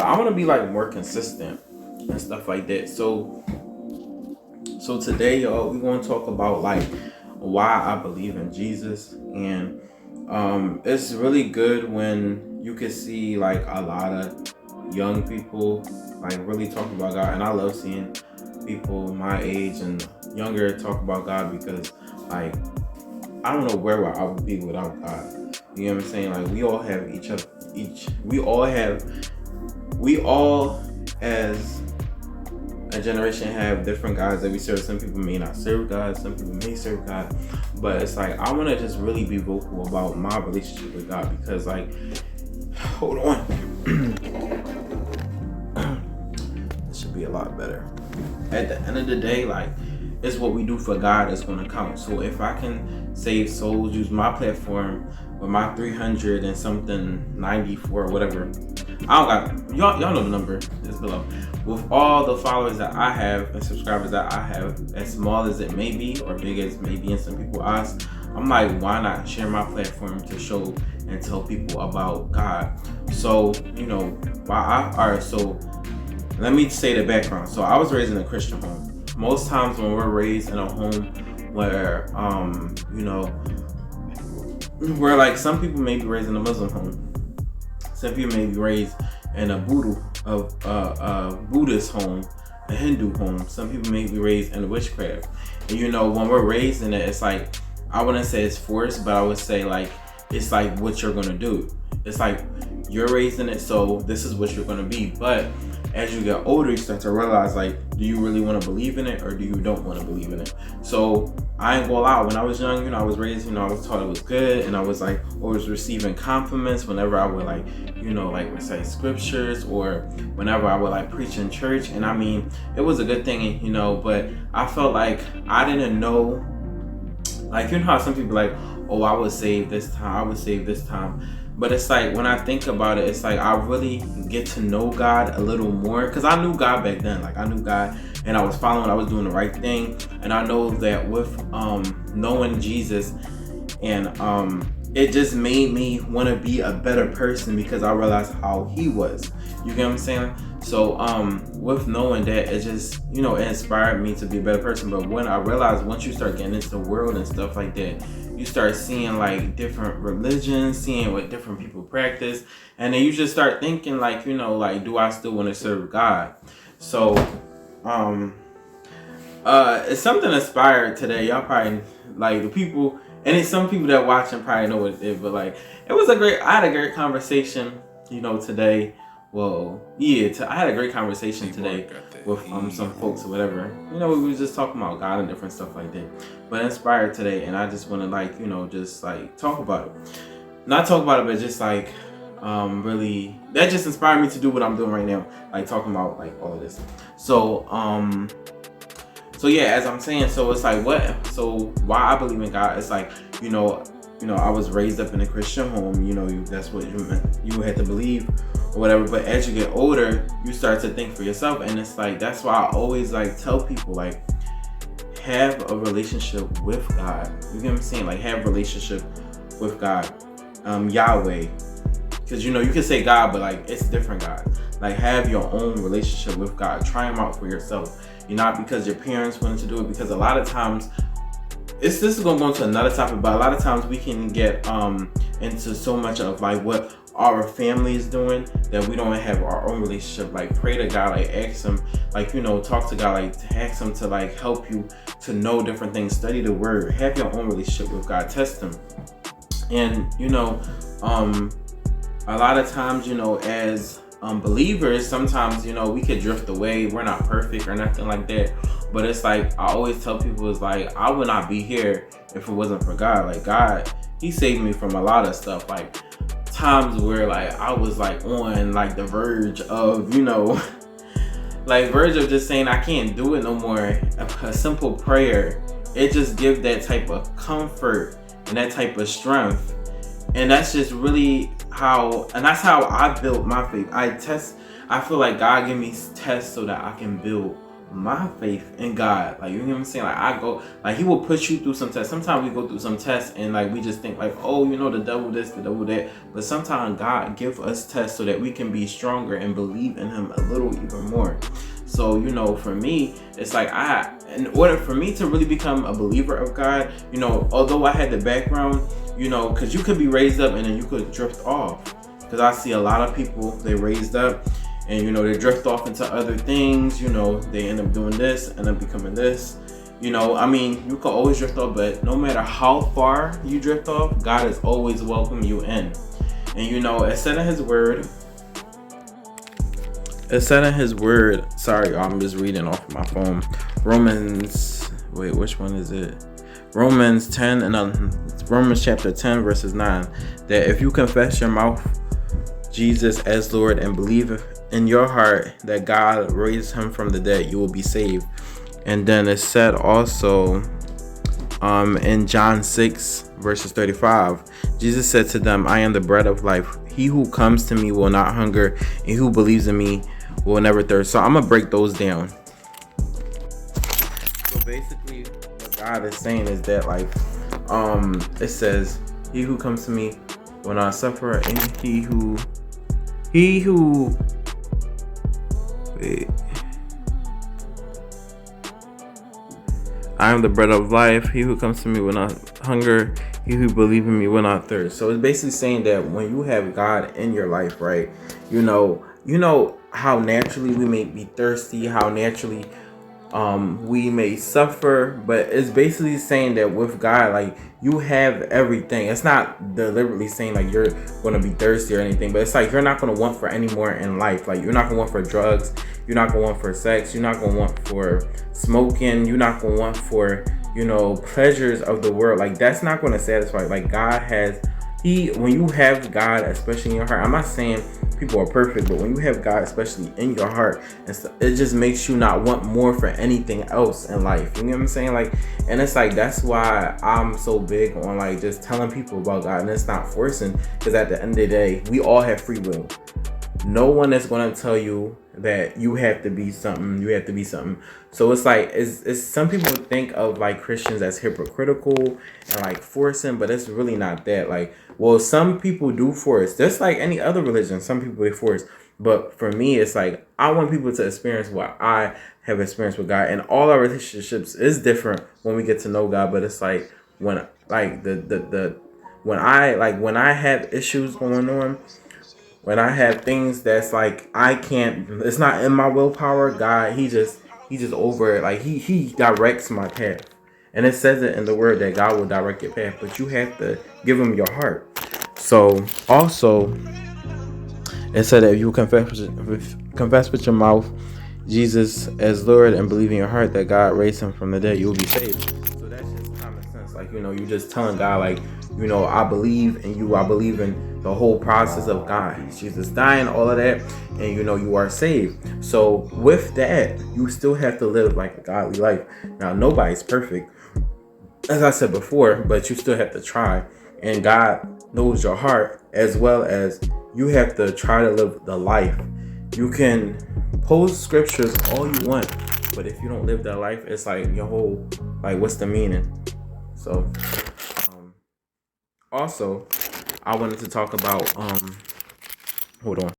I want to be like more consistent and stuff like that. So today, y'all, we want to talk about like why I believe in Jesus, and it's really good when you can see like a lot of young people like really talk about God, and I love seeing people my age and younger talk about God because like I don't know where I would be without God. You know what I'm saying? Like we all have we all as a generation have different gods that we serve. Some people may not serve God, some people may serve God, but it's like I want to just really be vocal about my relationship with God because like, hold on, this should be a lot better. At the end of the day, like, it's what we do for God that's going to count. So if I can save souls, use my platform with my 300 and something 94 whatever, I don't got y'all know the number is below. With all the followers that I have and subscribers that I have, as small as it may be or big as it may be in some people's eyes, I'm like, why not share my platform to show and tell people about God? So so let me say the background. So I was raised in a Christian home. Most times when we're raised in a home where where like some people may be raised in a Muslim home, some people may be raised in a Buddhist home, a Hindu home, some people may be raised in a witchcraft. And when we're raised in it, it's like, I wouldn't say it's forced, but I would say like it's like what you're gonna do. It's like you're raised in it, so this is what you're gonna be. But as you get older, you start to realize, like, do you really want to believe in it or do you don't want to believe in it? So I ain't gonna lie, when I was young, I was raised, I was taught it was good, and I was like always receiving compliments whenever I would like recite scriptures or whenever I would like preach in church. And I mean, it was a good thing, but I felt like I didn't know, like, how some people like, oh, I was saved this time, I was saved this time. But it's like, when I think about it, it's like I really get to know God a little more, because I knew God back then. Like, I knew God and I was following, I was doing the right thing. And I know that with knowing Jesus, and it just made me want to be a better person because I realized how he was. You get what I'm saying? So with knowing that, it just it inspired me to be a better person. But when I realized, once you start getting into the world and stuff like that, you start seeing like different religions, seeing what different people practice, and then you just start thinking like, like, do I still want to serve God? So it's something inspired today. Y'all probably, like, the people, and it's some people that watch and probably know what it is, but like, I had a great conversation today. Well, yeah, I had a great conversation today with some folks or whatever. We were just talking about God and different stuff like that. But inspired today, and I just want to like, just like talk about it. Not talk about it, but just like really, that just inspired me to do what I'm doing right now, like talking about like all of this. So yeah, as I'm saying, so it's like why I believe in God, it's like, I was raised up in a Christian home, that's what you had to believe or whatever. But as you get older, you start to think for yourself, and it's like, that's why I always like tell people, like, have a relationship with God. You get what I'm saying? Like, have a relationship with God, Yahweh, because you can say God, but like, it's different God. Like, have your own relationship with God. Try him out for yourself. Not because your parents wanted to do it, because a lot of times, this is gonna go into another topic, but a lot of times we can get into so much of like what our family is doing that we don't have our own relationship. Like, pray to God, like ask him, like, talk to God, like ask him to like help you to know different things, study the word, have your own relationship with God, test him. And a lot of times, as believers, sometimes we could drift away. We're not perfect or nothing like that, but it's like, I always tell people, it's like, I would not be here if it wasn't for God. Like, God, he saved me from a lot of stuff, like times where like I was like on like the verge of verge of just saying I can't do it no more. A simple prayer, it just gives that type of comfort and that type of strength. And that's just really that's how I built my faith. I feel like God gave me tests so that I can build my faith in God. Like, you know what I'm saying? Like, I go, like, he will push you through some tests. Sometimes we go through some tests and like we just think like, oh, you know, the devil this, the devil that. But sometimes God give us tests so that we can be stronger and believe in him a little even more. So, you know, for me, it's like in order for me to really become a believer of God, you know, although I had the background, you know, because you could be raised up and then you could drift off. Because I see a lot of people, they raised up and, you know, they drift off into other things, you know, they end up doing this, end up becoming this. You know, I mean, you can always drift off, but no matter how far you drift off, God is always welcome you in. And, you know, it said in his word, sorry, I'm just reading off my phone. Which one is it? Romans 10 and Romans chapter 10 verses 9, that if you confess your mouth Jesus as Lord and believe in your heart that God raised him from the dead, you will be saved. And then it said also in John 6 verses 35, Jesus said to them, I am the bread of life. He who comes to me will not hunger, and who believes in me will never thirst. So I'm gonna break those down. So basically what God is saying is that, like, it says, he who comes to me will not suffer, and he who I am the bread of life. He who comes to me will not hunger. He who believes in me will not thirst. So it's basically saying that when you have God in your life, right? You know how naturally we may be thirsty, how naturally we may suffer, but it's basically saying that with God, like, you have everything. It's not deliberately saying like you're going to be thirsty or anything, but it's like you're not going to want for any more in life. Like, you're not going to want for drugs, you're not going to want for sex, you're not going to want for smoking, you're not going to want for, you know, pleasures of the world. Like, that's not going to satisfy. Like, God has, when you have God, especially in your heart, I'm not saying people are perfect, but when you have God, especially in your heart, it just makes you not want more for anything else in life. You know what I'm saying? Like, and it's like, that's why I'm so big on like just telling people about God, and it's not forcing, because at the end of the day, we all have free will. No one is going to tell you that you have to be something. You have to be something. So it's like, it's some people think of like Christians as hypocritical and like forcing, but it's really not that. Like, well, some people do force, just like any other religion. Some people they force, but for me, it's like I want people to experience what I have experienced with God, and all our relationships is different when we get to know God. But it's like when like when I have issues going on, when I have things that's like I can't, it's not in my willpower, God, he just over it. Like he directs my path. And it says it in the word that God will direct your path, but you have to give him your heart. So also it said that if you confess with your mouth Jesus as Lord and believe in your heart that God raised him from the dead, you will be saved. So that's just common sense. Like, you know, you just telling God, like, you know, I believe in you. I believe in the whole process of God, Jesus dying, all of that, and you know, you are saved. So with that, you still have to live like a godly life. Now, nobody's perfect, as I said before, but you still have to try. And God knows your heart, as well as you have to try to live the life. You can post scriptures all you want, but if you don't live that life, it's like your whole, like, what's the meaning? So also I wanted to talk about hold on.